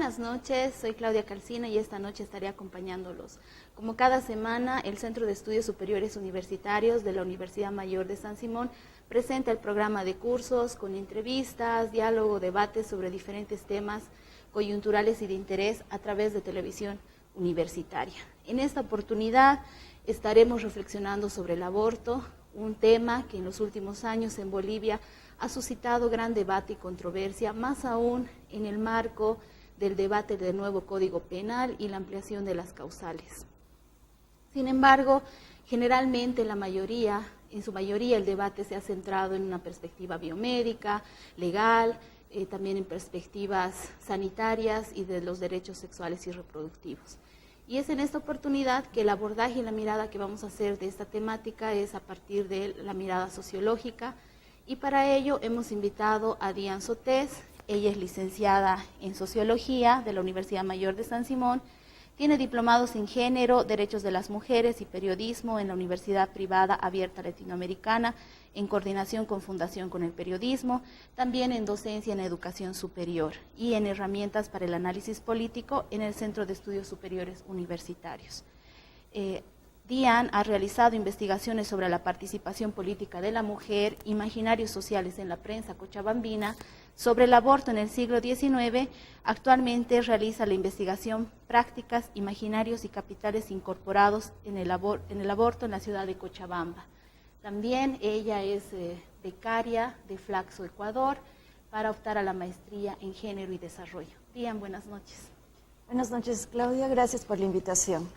buenas noches, soy Claudia Calcina y esta noche estaré acompañándolos. Como cada semana, el Centro de Estudios Superiores Universitarios de la Universidad Mayor de San Simón presenta el programa de cursos con entrevistas, diálogo, debates sobre diferentes temas coyunturales y de interés a través de televisión universitaria. En esta oportunidad estaremos reflexionando sobre el aborto, un tema que en los últimos años en Bolivia ha suscitado gran debate y controversia, más aún en el marco del debate del nuevo Código Penal y la ampliación de las causales. Sin embargo, generalmente en su mayoría el debate se ha centrado en una perspectiva biomédica, legal, también en perspectivas sanitarias y de los derechos sexuales y reproductivos. Y es en esta oportunidad que el abordaje y la mirada que vamos a hacer de esta temática es a partir de la mirada sociológica, y para ello hemos invitado a Dian Sotés. Ella es licenciada en Sociología de la Universidad Mayor de San Simón, tiene diplomados en Género, Derechos de las Mujeres y Periodismo en la Universidad Privada Abierta Latinoamericana, en coordinación con Fundación con el Periodismo, también en Docencia en Educación Superior y en Herramientas para el Análisis Político en el Centro de Estudios Superiores Universitarios. Dian ha realizado investigaciones sobre la participación política de la mujer, imaginarios sociales en la prensa cochabambina, sobre el aborto en el siglo XIX. Actualmente realiza la investigación Prácticas, Imaginarios y Capitales Incorporados en el aborto en la ciudad de Cochabamba. También ella es becaria de Flaxo, Ecuador, para optar a la maestría en Género y Desarrollo. Dian, buenas noches. Buenas noches, Claudia, gracias por la invitación.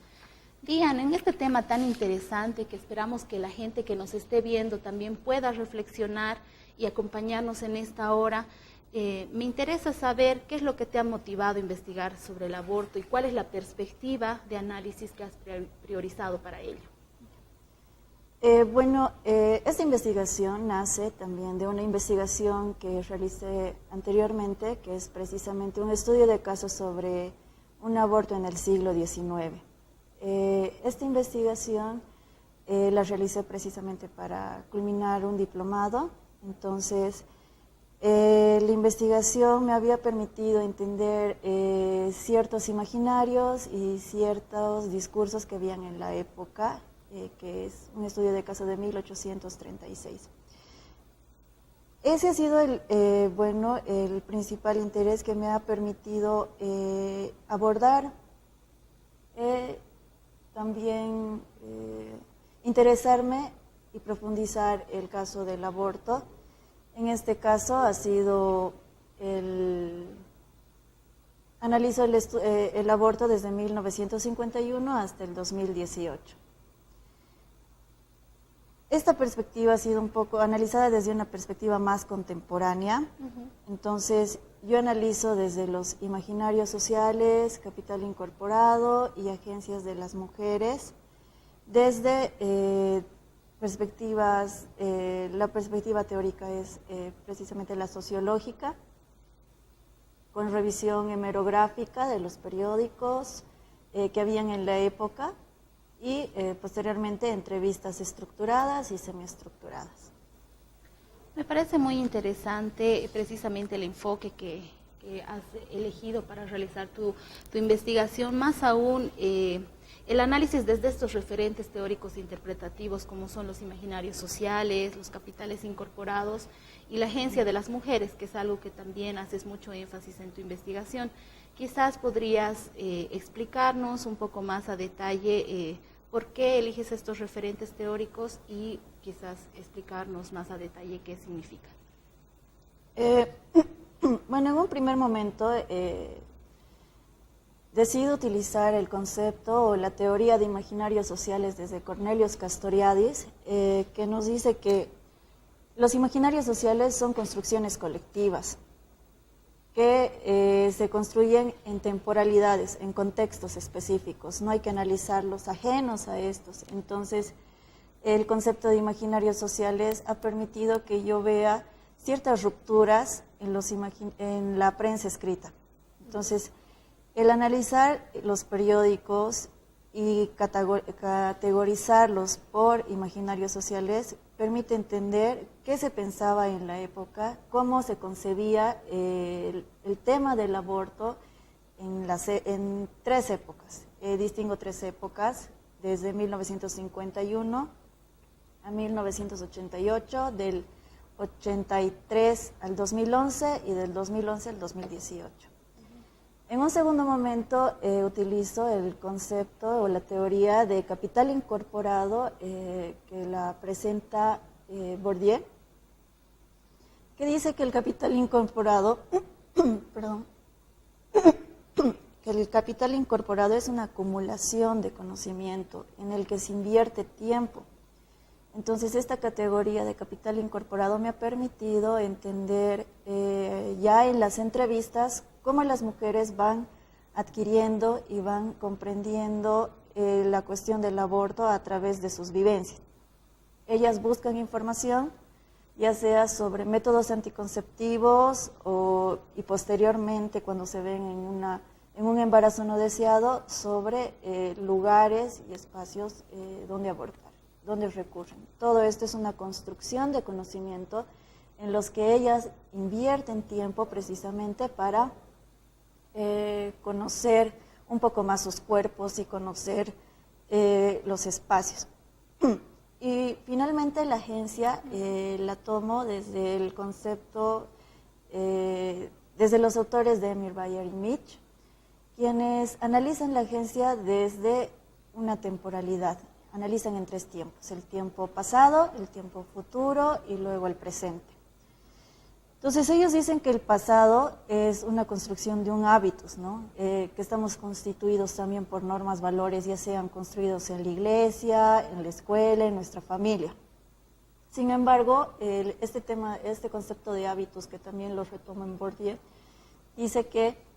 Dian, en este tema tan interesante que esperamos que la gente que nos esté viendo también pueda reflexionar y acompañarnos en esta hora, me interesa saber qué es lo que te ha motivado a investigar sobre el aborto y cuál es la perspectiva de análisis que has priorizado para ello. Esta investigación nace también de una investigación que realicé anteriormente, que es precisamente un estudio de casos sobre un aborto en el siglo XIX. Esta investigación la realicé precisamente para culminar un diplomado. Entonces, la investigación me había permitido entender ciertos imaginarios y ciertos discursos que habían en la época, que es un estudio de caso de 1836. Ese ha sido el principal interés que me ha permitido abordar también interesarme y profundizar el caso del aborto. En este caso ha sido analizo el aborto desde 1951 hasta el 2018. Esta perspectiva ha sido un poco analizada desde una perspectiva más contemporánea. Entonces, yo analizo desde los imaginarios sociales, capital incorporado y agencias de las mujeres, desde perspectivas, la perspectiva teórica es precisamente la sociológica, con revisión hemerográfica de los periódicos que habían en la época y posteriormente entrevistas estructuradas y semiestructuradas. Me parece muy interesante precisamente el enfoque que has elegido para realizar tu investigación, más aún el análisis desde estos referentes teóricos e interpretativos como son los imaginarios sociales, los capitales incorporados y la agencia de las mujeres, que es algo que también haces mucho énfasis en tu investigación. Quizás podrías explicarnos un poco más a detalle por qué eliges estos referentes teóricos y quizás explicarnos más a detalle qué significan. En un primer momento decido utilizar el concepto o la teoría de imaginarios sociales desde Cornelius Castoriadis, que nos dice que los imaginarios sociales son construcciones colectivas que se construyen en temporalidades, en contextos específicos. No hay que analizarlos ajenos a estos. Entonces, el concepto de imaginarios sociales ha permitido que yo vea ciertas rupturas en la prensa escrita. Entonces, el analizar los periódicos y categorizarlos por imaginarios sociales permite entender qué se pensaba en la época, cómo se concebía el tema del aborto en 3 épocas. Distingo 3 épocas, desde 1951 a 1988, del 83 al 2011 y del 2011 al 2018. En un segundo momento utilizo el concepto o la teoría de capital incorporado que la presenta Bourdieu, que dice que el capital incorporado, perdón, que el capital incorporado es una acumulación de conocimiento en el que se invierte tiempo. Entonces, esta categoría de capital incorporado me ha permitido entender ya en las entrevistas cómo las mujeres van adquiriendo y van comprendiendo la cuestión del aborto a través de sus vivencias. Ellas buscan información, ya sea sobre métodos anticonceptivos y posteriormente, cuando se ven en un embarazo no deseado, sobre lugares y espacios donde abortar, donde recurren. Todo esto es una construcción de conocimiento en los que ellas invierten tiempo precisamente para conocer un poco más sus cuerpos y conocer los espacios. Y finalmente la agencia la tomo desde el concepto, desde los autores de Emir Bayer y Mitch, quienes analizan la agencia desde una temporalidad. Analizan en 3 tiempos: el tiempo pasado, el tiempo futuro y luego el presente. Entonces ellos dicen que el pasado es una construcción de un hábitus, ¿no? Que estamos constituidos también por normas, valores, ya sean construidos en la iglesia, en la escuela, en nuestra familia. Sin embargo, este concepto de hábitus, que también lo retoma en Bourdieu, dice que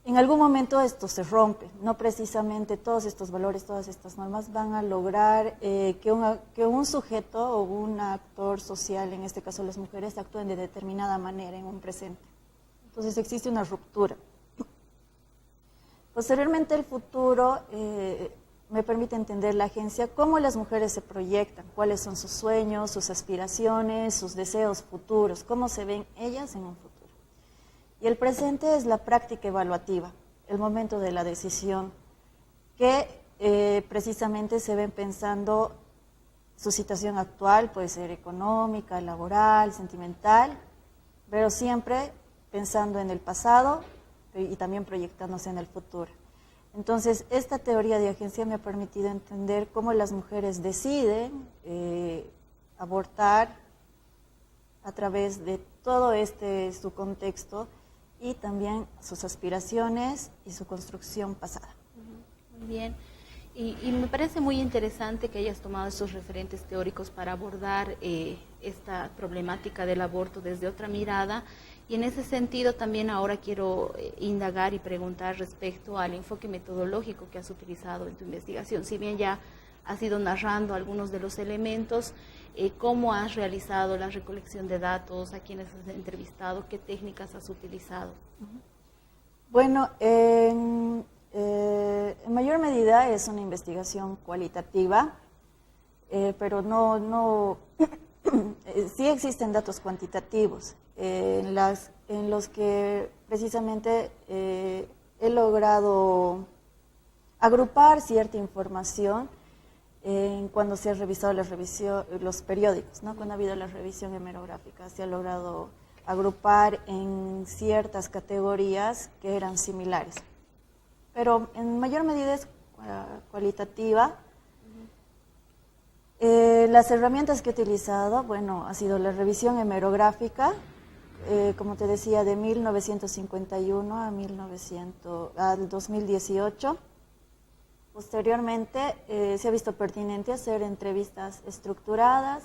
en algún momento esto se rompe, no precisamente todos estos valores, todas estas normas van a lograr que un sujeto o un actor social, en este caso las mujeres, actúen de determinada manera en un presente. Entonces existe una ruptura. Posteriormente el futuro me permite entender la agencia, cómo las mujeres se proyectan, cuáles son sus sueños, sus aspiraciones, sus deseos futuros, cómo se ven ellas en un futuro. Y el presente es la práctica evaluativa, el momento de la decisión, que precisamente se ven pensando su situación actual, puede ser económica, laboral, sentimental, pero siempre pensando en el pasado y también proyectándose en el futuro. Entonces, esta teoría de agencia me ha permitido entender cómo las mujeres deciden abortar a través de todo su contexto, y también sus aspiraciones y su construcción pasada. Muy bien. Y me parece muy interesante que hayas tomado esos referentes teóricos para abordar esta problemática del aborto desde otra mirada. Y en ese sentido también ahora quiero indagar y preguntar respecto al enfoque metodológico que has utilizado en tu investigación. Si bien ya has ido narrando algunos de los elementos, ¿cómo has realizado la recolección de datos? ¿A quiénes has entrevistado? ¿Qué técnicas has utilizado? Bueno, en mayor medida es una investigación cualitativa, pero no sí existen datos cuantitativos en los que precisamente he logrado agrupar cierta información cuando se han revisado los periódicos, ¿no? Cuando ha habido la revisión hemerográfica, se ha logrado agrupar en ciertas categorías que eran similares. Pero en mayor medida es cualitativa. Las herramientas que he utilizado, bueno, ha sido la revisión hemerográfica, como te decía, de 1951 al 2018. Posteriormente se ha visto pertinente hacer entrevistas estructuradas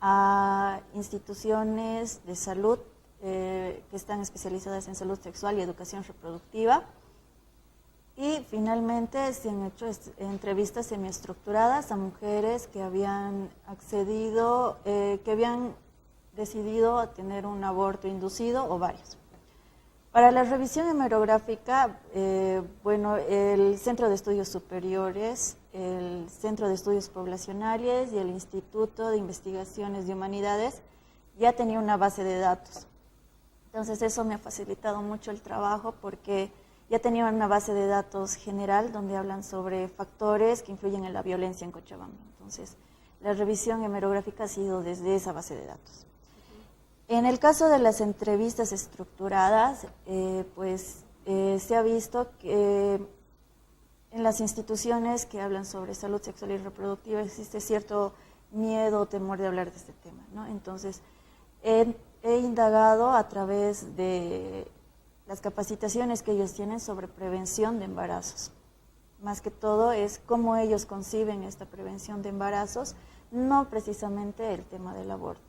a instituciones de salud que están especializadas en salud sexual y educación reproductiva. Y finalmente se han hecho entrevistas semiestructuradas a mujeres que habían accedido, que habían decidido a tener un aborto inducido o varios. Para la revisión hemerográfica, bueno, el Centro de Estudios Superiores, el Centro de Estudios Poblacionales y el Instituto de Investigaciones de Humanidades ya tenía una base de datos. Entonces eso me ha facilitado mucho el trabajo porque ya tenían una base de datos general donde hablan sobre factores que influyen en la violencia en Cochabamba. Entonces, la revisión hemerográfica ha sido desde esa base de datos. En el caso de las entrevistas estructuradas, se ha visto que en las instituciones que hablan sobre salud sexual y reproductiva existe cierto miedo o temor de hablar de este tema, ¿no? Entonces, he indagado a través de las capacitaciones que ellos tienen sobre prevención de embarazos. Más que todo es cómo ellos conciben esta prevención de embarazos, no precisamente el tema del aborto.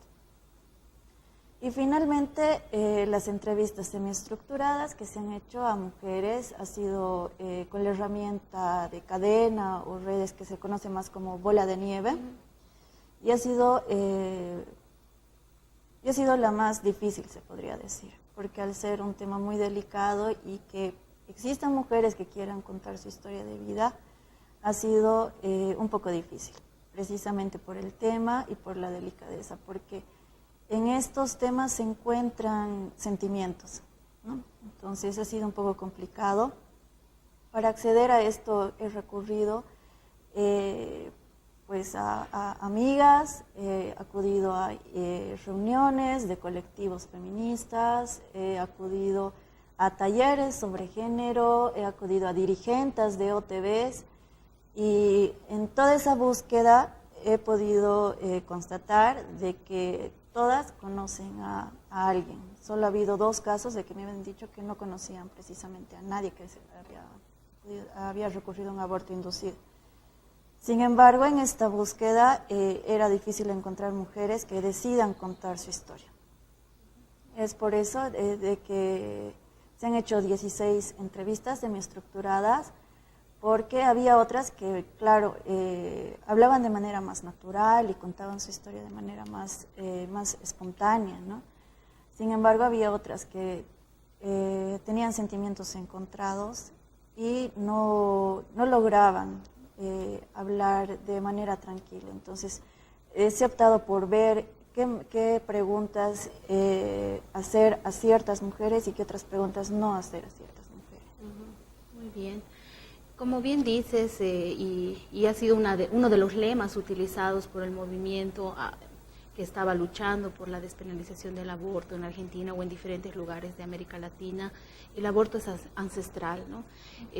Y finalmente, las entrevistas semiestructuradas que se han hecho a mujeres ha sido con la herramienta de cadena o redes que se conoce más como bola de nieve, y ha sido la más difícil, se podría decir, porque al ser un tema muy delicado y que existan mujeres que quieran contar su historia de vida, ha sido un poco difícil, precisamente por el tema y por la delicadeza, porque en estos temas se encuentran sentimientos, ¿no? Entonces ha sido un poco complicado. Para acceder a esto he recurrido a amigas, he acudido a reuniones de colectivos feministas, he acudido a talleres sobre género, he acudido a dirigentes de OTBs, y en toda esa búsqueda he podido constatar de que todas conocen a alguien. Solo ha habido 2 casos de que me habían dicho que no conocían precisamente a nadie que había recurrido a un aborto inducido. Sin embargo, en esta búsqueda era difícil encontrar mujeres que decidan contar su historia. Es por eso de que se han hecho 16 entrevistas semiestructuradas, porque había otras que, claro, hablaban de manera más natural y contaban su historia de manera más espontánea, ¿no? Sin embargo, había otras que tenían sentimientos encontrados y no lograban hablar de manera tranquila. Entonces, se ha optado por ver qué preguntas hacer a ciertas mujeres y qué otras preguntas no hacer a ciertas mujeres. Muy bien. Como bien dices, y ha sido uno de los lemas utilizados por el movimiento que estaba luchando por la despenalización del aborto en Argentina o en diferentes lugares de América Latina, el aborto es ancestral, ¿no?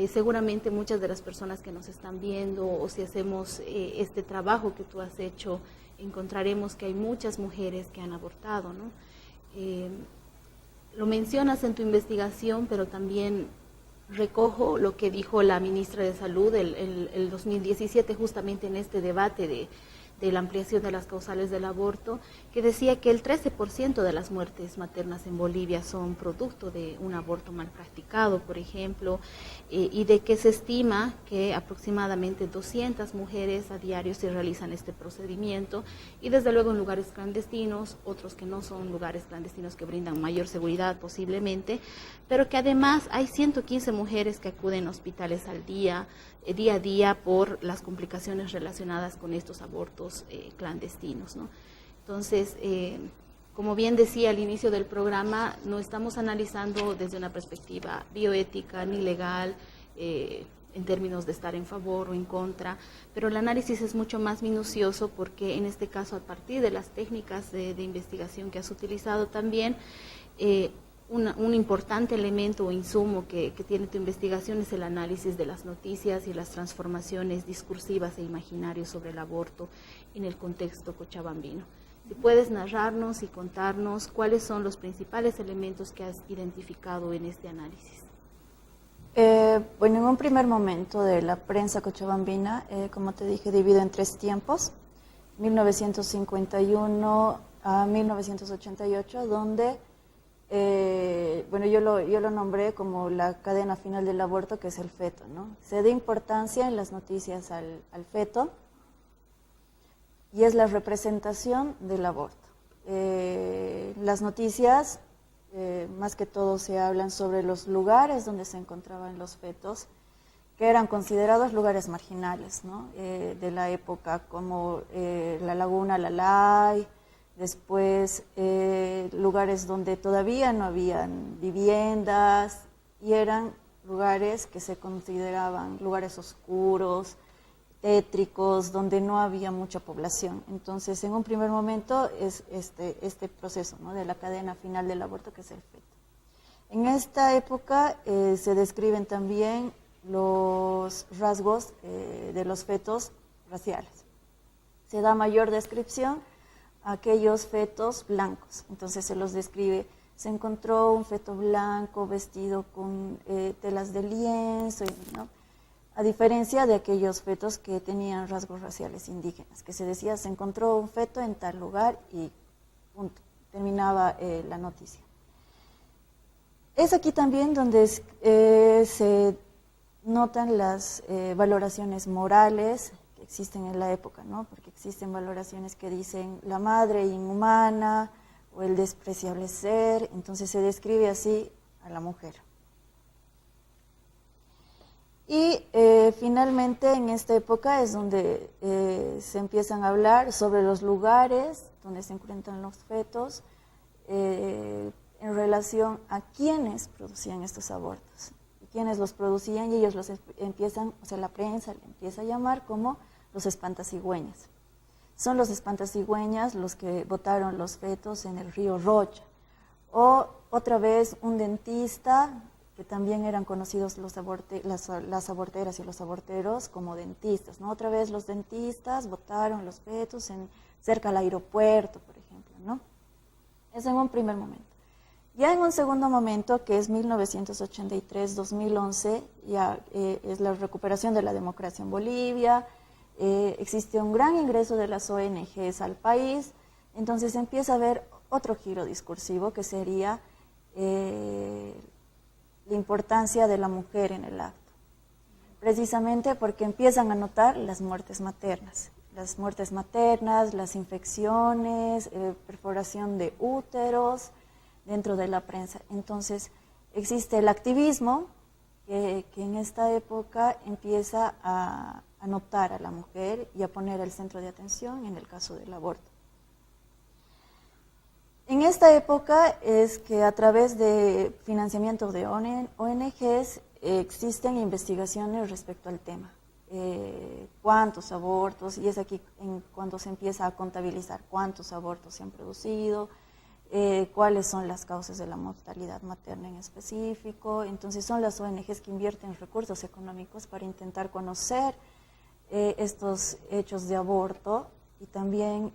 Seguramente muchas de las personas que nos están viendo, o si hacemos este trabajo que tú has hecho, encontraremos que hay muchas mujeres que han abortado, ¿no? Lo mencionas en tu investigación, pero también recojo lo que dijo la ministra de Salud el 2017, justamente en este debate de la ampliación de las causales del aborto, que decía que el 13% de las muertes maternas en Bolivia son producto de un aborto mal practicado, por ejemplo, y de que se estima que aproximadamente 200 mujeres a diario se realizan este procedimiento, y desde luego en lugares clandestinos, otros que no son lugares clandestinos que brindan mayor seguridad posiblemente, pero que además hay 115 mujeres que acuden a hospitales al día a día por las complicaciones relacionadas con estos abortos clandestinos, ¿no? Entonces, como bien decía al inicio del programa, no estamos analizando desde una perspectiva bioética ni legal, en términos de estar en favor o en contra, pero el análisis es mucho más minucioso porque en este caso, a partir de las técnicas de investigación que has utilizado también, un importante elemento o insumo que tiene tu investigación es el análisis de las noticias y las transformaciones discursivas e imaginarios sobre el aborto en el contexto cochabambino. Si puedes narrarnos y contarnos cuáles son los principales elementos que has identificado en este análisis. Bueno, en un primer momento de la prensa cochabambina, como te dije, divido en 3 tiempos, 1951 a 1988, donde yo lo nombré como la cadena final del aborto, que es el feto, ¿no? Se da importancia en las noticias al feto y es la representación del aborto. Las noticias, más que todo, se hablan sobre los lugares donde se encontraban los fetos, que eran considerados lugares marginales, ¿no? De la época, como la Laguna Lalay. Después, lugares donde todavía no habían viviendas y eran lugares que se consideraban lugares oscuros, tétricos, donde no había mucha población. Entonces, en un primer momento es este proceso, ¿no?, de la cadena final del aborto, que es el feto. En esta época se describen también los rasgos de los fetos raciales. Se da mayor descripción a aquellos fetos blancos. Entonces se los describe, se encontró un feto blanco vestido con telas de lienzo, ¿no?, a diferencia de aquellos fetos que tenían rasgos raciales indígenas, que se decía, se encontró un feto en tal lugar y punto, terminaba la noticia. Es aquí también donde se notan las valoraciones morales que existen en la época, ¿no?, porque existen valoraciones que dicen la madre inhumana o el despreciable ser, entonces se describe así a la mujer. Y finalmente en esta época es donde se empiezan a hablar sobre los lugares donde se encuentran los fetos en relación a quienes producían estos abortos, quienes los producían, y ellos los empiezan, o sea, la prensa le empieza a llamar como los espantacigüeñas. Son los espantacigüeñas los que botaron los fetos en el río Rocha. O otra vez un dentista, que también eran conocidos las aborteras y los aborteros como dentistas, ¿no? Otra vez los dentistas botaron los fetos cerca al aeropuerto, por ejemplo, ¿no? Es en un primer momento. Ya en un segundo momento, que es 1983-2011, ya es la recuperación de la democracia en Bolivia, existe un gran ingreso de las ONGs al país, entonces empieza a haber otro giro discursivo que sería la importancia de la mujer en el acto, precisamente porque empiezan a notar las muertes maternas, las infecciones, perforación de úteros dentro de la prensa. Entonces existe el activismo que en esta época empieza a notar a la mujer y a poner el centro de atención en el caso del aborto. En esta época es que a través de financiamiento de ONGs existen investigaciones respecto al tema. Cuántos abortos, y es aquí cuando se empieza a contabilizar cuántos abortos se han producido, cuáles son las causas de la mortalidad materna en específico. Entonces son las ONGs que invierten recursos económicos para intentar conocer estos hechos de aborto y también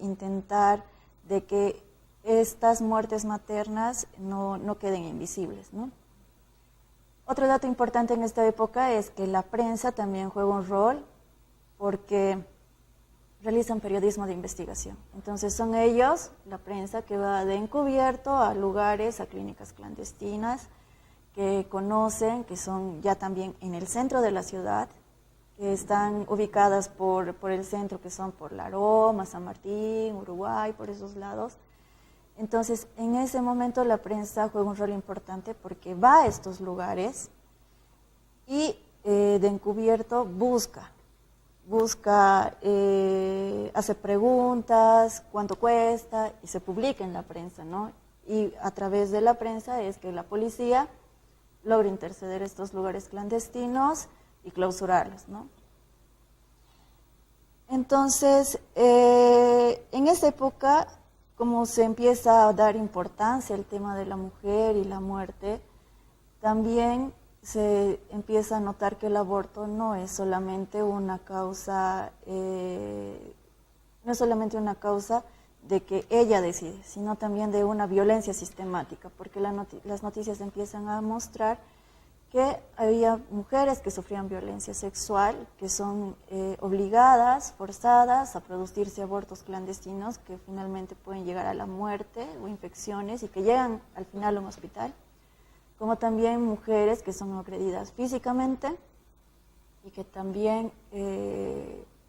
intentar de que estas muertes maternas no queden invisibles, ¿no? Otro dato importante en esta época es que la prensa también juega un rol porque realizan periodismo de investigación. Entonces son ellos, la prensa, que va de encubierto a lugares, a clínicas clandestinas, que conocen, que son ya también en el centro de la ciudad, que están ubicadas por el centro, que son por La Aroma, San Martín, Uruguay, por esos lados. Entonces, en ese momento la prensa juega un rol importante porque va a estos lugares y de encubierto busca, hace preguntas, cuánto cuesta, y se publica en la prensa, ¿no? Y a través de la prensa es que la policía logra interceder estos lugares clandestinos y clausurarlos, ¿no? Entonces, en esta época, como se empieza a dar importancia al tema de la mujer y la muerte, también se empieza a notar que el aborto no es solamente una causa, de que ella decide, sino también de una violencia sistemática, porque las noticias empiezan a mostrar que había mujeres que sufrían violencia sexual, que son obligadas, forzadas a producirse abortos clandestinos que finalmente pueden llegar a la muerte o infecciones y que llegan al final a un hospital, como también mujeres que son agredidas físicamente y que también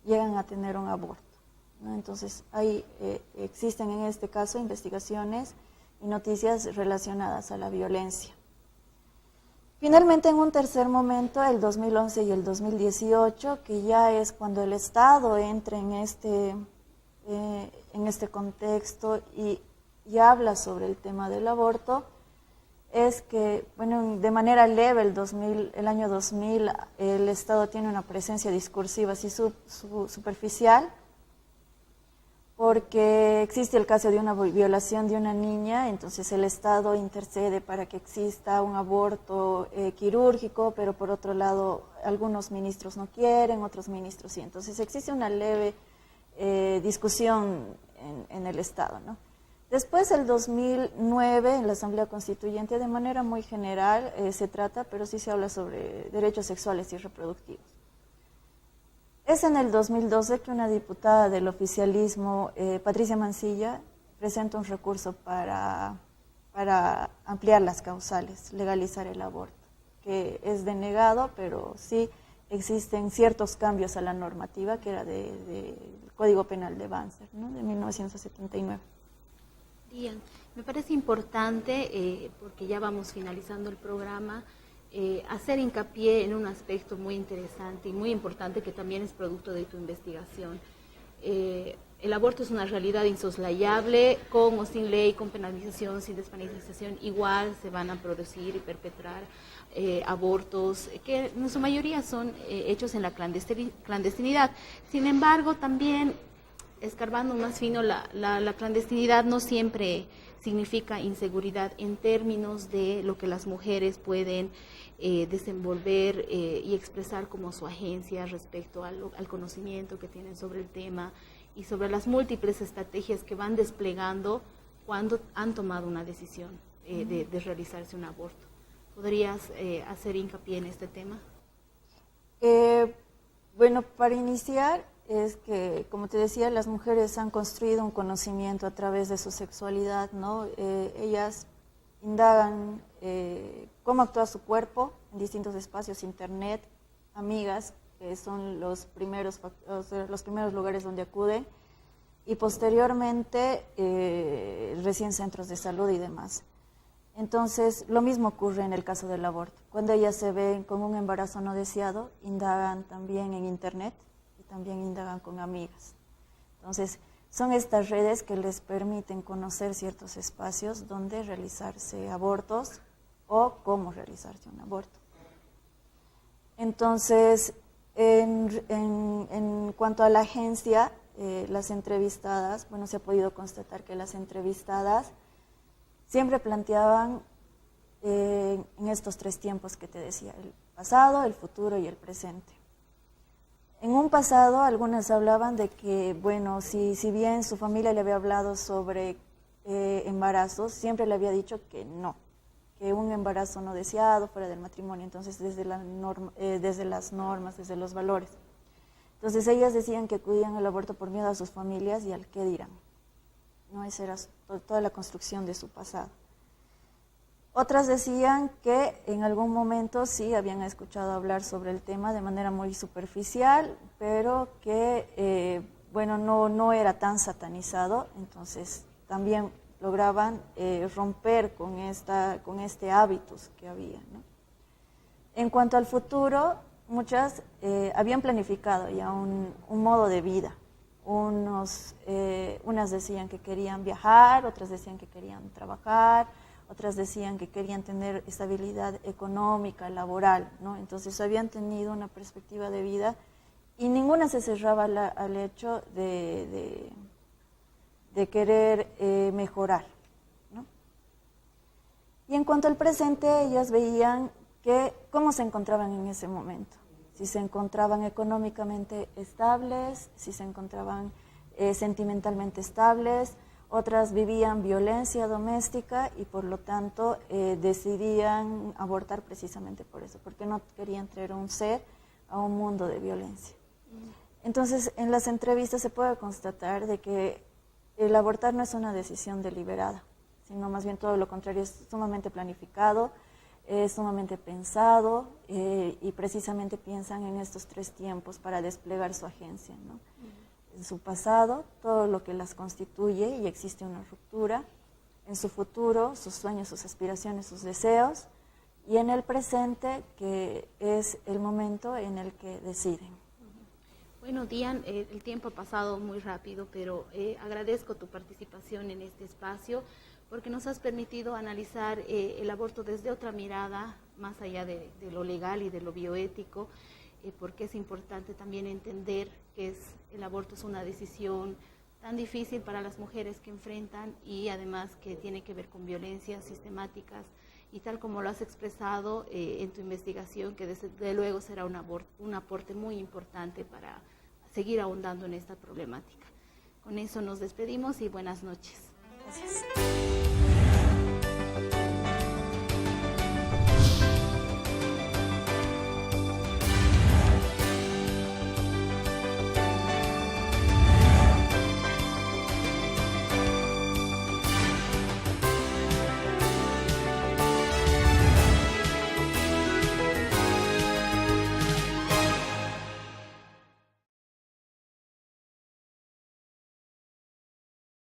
llegan a tener un aborto, ¿no? Entonces, existen en este caso investigaciones y noticias relacionadas a la violencia. Finalmente, en un tercer momento, el 2011 y el 2018, que ya es cuando el Estado entra en este contexto y habla sobre el tema del aborto, es que, bueno, de manera leve el año 2000 el Estado tiene una presencia discursiva así superficial, porque existe el caso de una violación de una niña, entonces el Estado intercede para que exista un aborto quirúrgico, pero por otro lado algunos ministros no quieren, otros ministros sí. Entonces existe una leve discusión en el Estado, ¿no? Después, el 2009, en la Asamblea Constituyente, de manera muy general se trata, pero sí se habla sobre derechos sexuales y reproductivos. Es en el 2012 que una diputada del oficialismo, Patricia Mancilla, presenta un recurso para ampliar las causales, legalizar el aborto, que es denegado, pero sí existen ciertos cambios a la normativa que era del Código Penal de Banzer, ¿no?, de 1979. Bien, me parece importante, porque ya vamos finalizando el programa, hacer hincapié en un aspecto muy interesante y muy importante que también es producto de tu investigación. El aborto es una realidad insoslayable, con o sin ley, con penalización, sin despenalización, igual se van a producir y perpetrar abortos que en su mayoría son hechos en la clandestinidad. Sin embargo, también escarbando más fino, la clandestinidad no siempre significa inseguridad en términos de lo que las mujeres pueden desenvolver y expresar como su agencia respecto al conocimiento que tienen sobre el tema y sobre las múltiples estrategias que van desplegando cuando han tomado una decisión de realizarse un aborto. ¿Podrías hacer hincapié en este tema? Bueno, para iniciar, es que, como te decía, las mujeres han construido un conocimiento a través de su sexualidad, ¿no? Ellas indagan cómo actúa su cuerpo en distintos espacios, internet, amigas, que son los primeros lugares donde acuden, y posteriormente recién centros de salud y demás. Entonces, lo mismo ocurre en el caso del aborto. Cuando ellas se ven con un embarazo no deseado, indagan también en internet, también indagan con amigas. Entonces, son estas redes que les permiten conocer ciertos espacios donde realizarse abortos o cómo realizarse un aborto. Entonces, en cuanto a la agencia, las entrevistadas, bueno, se ha podido constatar que las entrevistadas siempre planteaban en estos tres tiempos que te decía, el pasado, el futuro y el presente. En un pasado, algunas hablaban de que, bueno, si bien su familia le había hablado sobre embarazos, siempre le había dicho que no, que un embarazo no deseado fuera del matrimonio, entonces desde las normas, desde los valores. Entonces ellas decían que acudían al aborto por miedo a sus familias y al qué dirán. ¿No? Esa era toda la construcción de su pasado. Otras decían que en algún momento sí habían escuchado hablar sobre el tema de manera muy superficial, pero que bueno, no era tan satanizado, entonces también lograban romper con este hábitus que había, ¿no? En cuanto al futuro, muchas habían planificado ya un modo de vida. Unas decían que querían viajar, otras decían que querían trabajar, otras decían que querían tener estabilidad económica, laboral, ¿no? Entonces habían tenido una perspectiva de vida y ninguna se cerraba al hecho de querer mejorar, ¿no? Y en cuanto al presente, ellas veían que cómo se encontraban en ese momento, si se encontraban económicamente estables, si se encontraban sentimentalmente estables. Otras vivían violencia doméstica y por lo tanto decidían abortar precisamente por eso, porque no querían traer un ser a un mundo de violencia. Entonces, en las entrevistas se puede constatar de que el abortar no es una decisión deliberada, sino más bien todo lo contrario, es sumamente planificado, es sumamente pensado y precisamente piensan en estos tres tiempos para desplegar su agencia, ¿no? En su pasado, todo lo que las constituye y existe una ruptura, en su futuro, sus sueños, sus aspiraciones, sus deseos, y en el presente, que es el momento en el que deciden. Bueno, Dian, el tiempo ha pasado muy rápido, pero agradezco tu participación en este espacio porque nos has permitido analizar el aborto desde otra mirada, más allá de lo legal y de lo bioético, porque es importante también entender que el aborto es una decisión tan difícil para las mujeres que enfrentan y además que tiene que ver con violencias sistemáticas y tal como lo has expresado en tu investigación, que desde luego será un aporte muy importante para seguir ahondando en esta problemática. Con eso nos despedimos y buenas noches. Gracias.